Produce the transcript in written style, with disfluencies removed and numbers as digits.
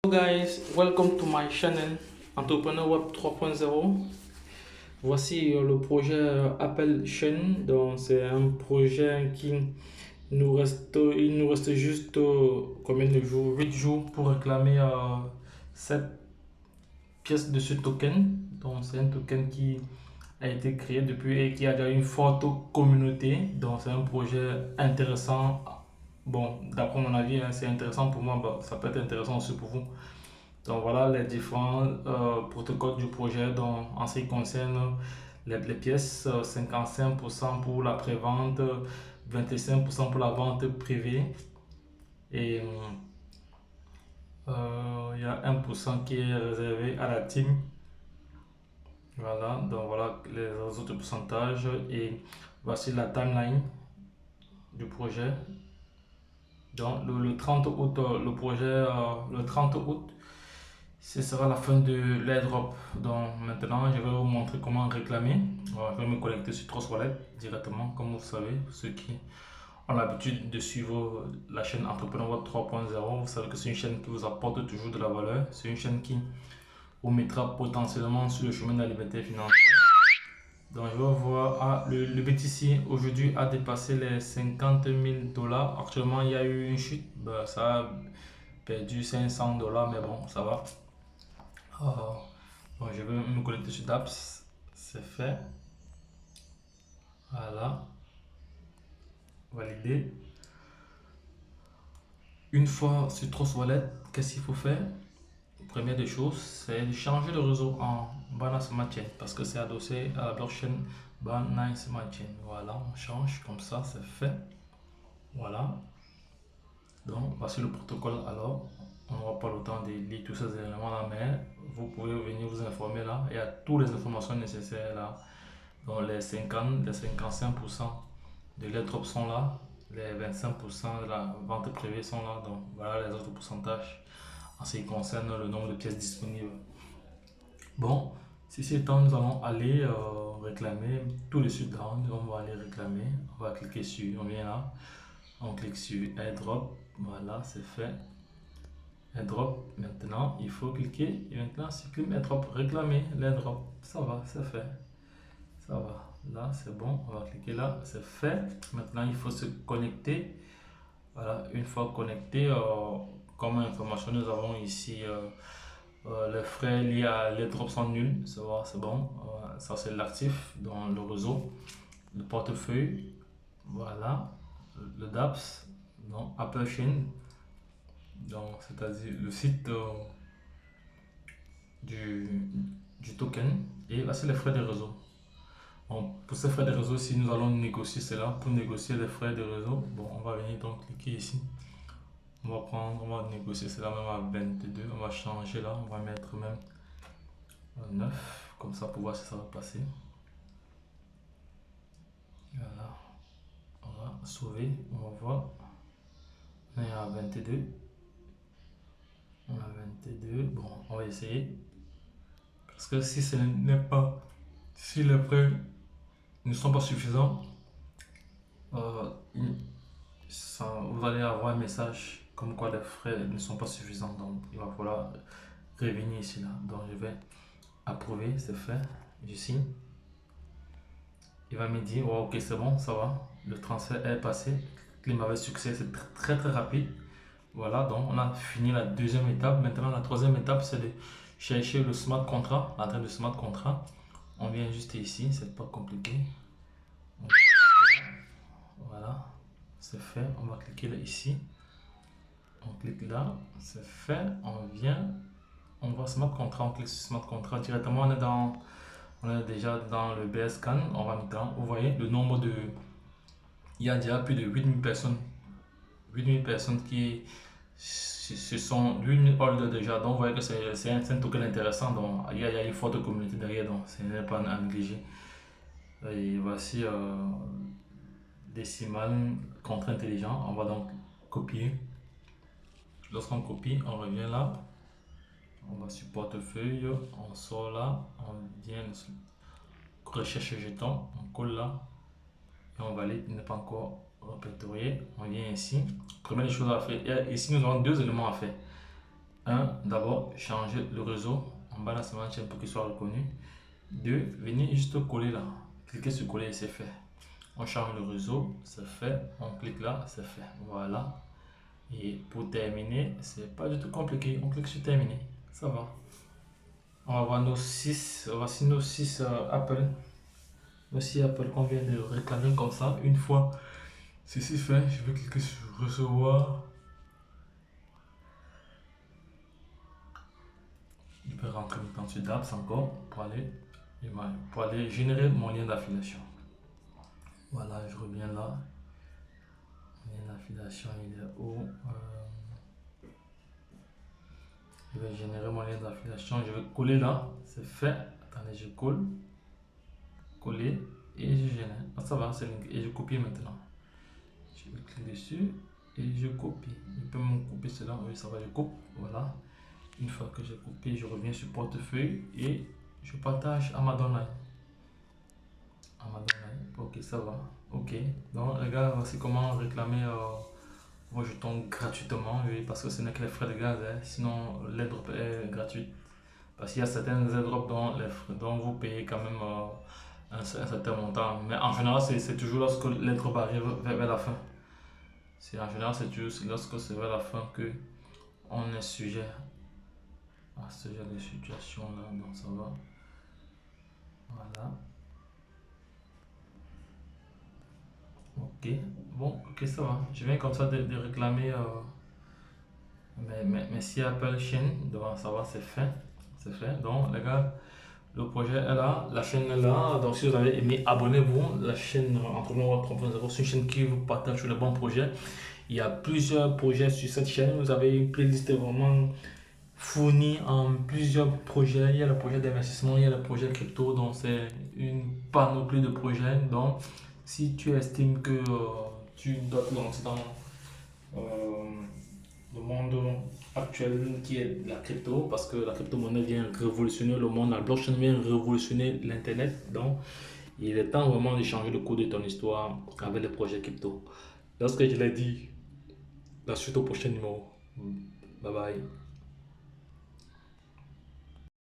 Hello guys, welcome to my channel Entrepreneur Web 3.0. Voici le projet Apple Chain. Donc c'est un projet qui il nous reste juste combien de jours? 8 jours pour réclamer cette pièce de ce token. Donc c'est un token qui a été créé depuis et qui a déjà une forte communauté. Donc c'est un projet intéressant. Bon, d'après mon avis, hein, c'est intéressant pour moi. Bah, ça peut être intéressant aussi pour vous. Donc voilà les différents protocoles du projet. Donc, en ce qui concerne les pièces, 55% pour la prévente, 25% pour la vente privée et il y a 1% qui est réservé à la team. Voilà, donc voilà les autres pourcentages et voici la timeline du projet. Donc le 30 août, le projet, le 30 août, ce sera la fin de l'airdrop. Donc maintenant, je vais vous montrer comment réclamer. Je vais me connecter sur Trust Wallet directement, comme vous savez, ceux qui ont l'habitude de suivre la chaîne Entrepreneur Web 3.0. Vous savez que c'est une chaîne qui vous apporte toujours de la valeur. C'est une chaîne qui vous mettra potentiellement sur le chemin de la liberté financière. Donc je vais voir, le BTC aujourd'hui a dépassé les 50 000 dollars. Actuellement, il y a eu une chute. Bah, ça a perdu 500 dollars, mais bon, ça va. Bon, je vais me connecter sur DApps. C'est fait. Voilà. Valider. Une fois sur Trust Wallet, qu'est-ce qu'il faut faire? Première des choses, c'est de changer le réseau en Binance Smart Chain parce que c'est adossé à la blockchain Binance Smart Chain. Voilà, on change comme ça, c'est fait. Voilà. Donc, voici le protocole. Alors, on n'aura pas le temps de lire tous ces éléments-là, mais vous pouvez venir vous informer là. Il y a toutes les informations nécessaires là. Donc, les 50, les 55% de l'airdrop sont là. Les 25% de la vente privée sont là. Donc, voilà les autres pourcentages en ce qui concerne le nombre de pièces disponibles. Bon, si c'est temps, nous allons aller réclamer tout de suite là. On va aller réclamer. On va cliquer sur, on vient là. On clique sur airdrop. Voilà, c'est fait. Airdrop. Maintenant, il faut cliquer. Et maintenant, supprime airdrop. Réclamer l'airdrop. Ça va, c'est fait. Ça va. Là, c'est bon. On va cliquer là. C'est fait. Maintenant, il faut se connecter. Voilà. Une fois connecté, comme information, nous avons ici les frais liés à l'airdrop sont nuls. Ça va, c'est bon. Ça, c'est l'actif dans le réseau. Le portefeuille. Voilà. Le DApps. Non, Apple Chain. Donc, c'est-à-dire le site du token. Et là, c'est les frais de réseau. Bon, pour ces frais de réseau, si nous allons négocier cela, pour négocier les frais de réseau, bon, on va venir donc cliquer ici. On va négocier cela même à 22. On va changer là, on va mettre même 9, comme ça pour voir si ça va passer. Voilà, on va sauver, on va voir. On est à 22. On a 22. Bon, on va essayer. Parce que si ce n'est pas, si les frais ne sont pas suffisants, euh, vous allez avoir un message comme quoi les frais ne sont pas suffisants. Donc, il va falloir revenir ici là. Donc, je vais approuver, c'est fait. Je signe. Il va me dire, oh, ok, c'est bon, ça va. Le transfert est passé. Clic avec succès, c'est très très rapide. Voilà, donc on a fini la deuxième étape. Maintenant, la troisième étape, c'est de chercher le smart contract, l'entrée de smart contract. On vient juste ici, c'est pas compliqué. Voilà, c'est fait. On va cliquer là ici. On clique là, c'est fait. On vient, on voit smart contract, on clique sur smart contract directement. On est déjà dans le BS Scan. On va maintenant, vous voyez le nombre de, il y a déjà plus de 8000 personnes. 8000 personnes qui ce sont 8000 holders déjà. Donc, vous voyez que c'est un token intéressant. Donc, il y a une forte communauté derrière. Donc, ce n'est pas à négliger. Et voici décimal contre intelligent. On va donc copier. Lorsqu'on copie, on revient là. On va sur portefeuille. On sort là. On vient recherche jeton. On colle là. Et on valide. Il n'est pas encore répertorié. On vient ici. Première chose à faire. Ici, nous avons deux éléments à faire. Un, d'abord, changer le réseau en bas de la semence chaîne pour qu'il soit reconnu. Deux, venir juste coller là. Cliquez sur coller et c'est fait. On change le réseau, c'est fait. On clique là, c'est fait. Voilà. Et pour terminer, c'est pas du tout compliqué. On clique sur terminer. Ça va. On va voir nos 6. Voici nos 6 Apple. Voici Apple qu'on vient de réclamer comme ça. Une fois ceci fait, je vais cliquer sur recevoir. Je vais rentrer dans ce DApps encore pour aller générer mon lien d'affiliation. Voilà, je reviens là. Lien d'affiliation, il est où? Je vais générer mon lien d'affiliation. Je vais coller là. C'est fait. Attendez, je colle. Coller. Et je génère. Ah, ça va, c'est link. Et je copie maintenant. Je clique dessus. Et je copie. Je peux me couper cela. Oui, ça va, je coupe. Voilà. Une fois que j'ai copié, je reviens sur portefeuille. Et je partage Amazon Line. Amazon Line. Ok, ça va. Ok. Donc, les gars, voici comment réclamer vos jetons gratuitement. Oui, parce que ce n'est que les frais de gaz. Hein. Sinon, l'airdrop est gratuit. Parce qu'il y a certains airdrops dont vous payez quand même un certain montant. Mais en général, c'est toujours lorsque l'airdrop arrive vers la fin. En général, c'est toujours lorsque c'est vers la fin que on est sujet à ce genre de situation là. Donc ça va. Voilà. Ok. Bon, ok, ça va. Je viens comme ça de réclamer mes 6 Apple chaîne. Donc ça va, c'est fait. C'est fait. Donc les gars. Le projet est là, la chaîne est là. Donc, si vous avez aimé, abonnez-vous. La chaîne Entrepreneur 3.0, c'est une chaîne qui vous partage sur les bons projets. Il y a plusieurs projets sur cette chaîne. Vous avez une playlist vraiment fournie en plusieurs projets. Il y a le projet d'investissement, il y a le projet crypto. Donc, c'est une panoplie de projets. Donc, si tu estimes que tu dois te lancer dans le monde actuel qui est la crypto, parce que la crypto-monnaie vient révolutionner le monde, la blockchain vient révolutionner l'internet, donc il est temps vraiment de changer le cours de ton histoire avec les projets crypto. Lorsque je l'ai dit, la suite au prochain numéro. Bye bye.